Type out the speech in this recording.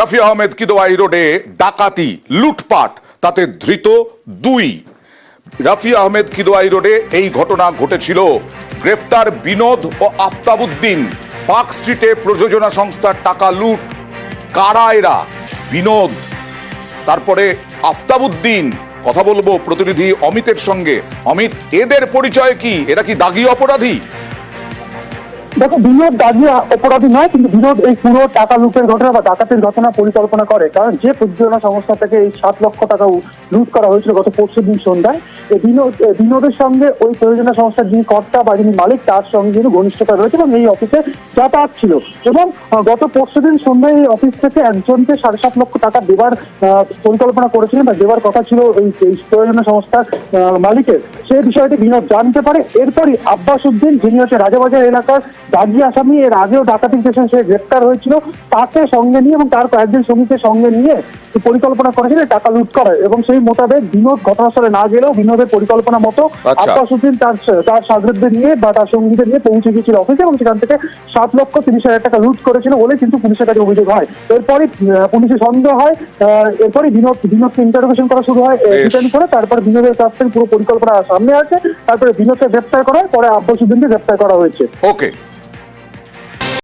রফি আহমেদ কিদওয়াই রোডে ডাকাতি লুটপাট তাতে ধৃত 2। রফি আহমেদ কিদওয়াই রোডে এই ঘটনা ঘটেছিল। গ্রেফতার বিনোদ ও আফতাবউদ্দিন। পার্ক স্ট্রিটে প্রযোজনা সংস্থার টাকা লুট। কারা এরা? বিনোদ, তারপরে আফতাবউদ্দিন। কথা বলবো প্রতিনিধি অমিতের সঙ্গে। অমিত, এদের পরিচয় কি? এরা কি দাগি অপরাধী? দেখো, বিনোদ দাগি অপরাধী নয়, কিন্তু বিনোদ এই পুরো টাকা লুটের ঘটনা বা ডাকাতির ঘটনা পরিকল্পনা করে। কারণ যে প্রযোজনা সংস্থা থেকে এই 7 লক্ষ টাকা লুট করা হয়েছিল গত পরশুদিন সন্ধ্যায়, বিনোদের সঙ্গে ওই প্রযোজনা সংস্থার যিনি কর্তা বা যিনি মালিক, তার সঙ্গে কিন্তু ঘনিষ্ঠতা রয়েছে এবং এই অফিসে যাতায়াত ছিল। এবং গত পরশুদিন সন্ধ্যায় এই অফিস থেকে একজনকে 7.5 লক্ষ টাকা দেবার পরিকল্পনা করেছিলেন বা দেবার কথা ছিল এই প্রযোজনা সংস্থার মালিকের। সেই বিষয়টি বিনোদ জানতে পারে। এরপরই আব্বাস উদ্দিন, যিনি হচ্ছে রাজাবাজার এলাকার দাগি আসামি, এর আগেও ডাকাতির কেসে সে গ্রেপ্তার হয়েছিল, তাকে সঙ্গে নিয়ে এবং তার কয়েকজন সঙ্গীকে সঙ্গে নিয়ে পরিকল্পনা করেছিল টাকা লুট করার। এবং সেই মোতাবেক বিনোদ ঘটনাস্থলে না গেলেও বিনোদের পরিকল্পনা মতো আব্বাস উদ্দিন তার সাগরেদদের নিয়ে বা তার সঙ্গীদের নিয়ে পৌঁছে গিয়েছিল অফিসে এবং সেখান থেকে 7,30,000 টাকা লুট করেছিল বলে কিন্তু পুলিশের কাছে অভিযোগ হয়। এরপরই পুলিশের সন্দেহ হয়। এরপরই বিনোদকে ইন্টারোগেশন করা শুরু হয় ডিটেইন করে। তারপর বিনোদের কাছ থেকে পুরো পরিকল্পনা সামনে আসে। তারপরে বিনোদকে গ্রেপ্তার করা হয়, পরে আব্বাস উদ্দিনকে গ্রেপ্তার করা হয়েছে। ওকে।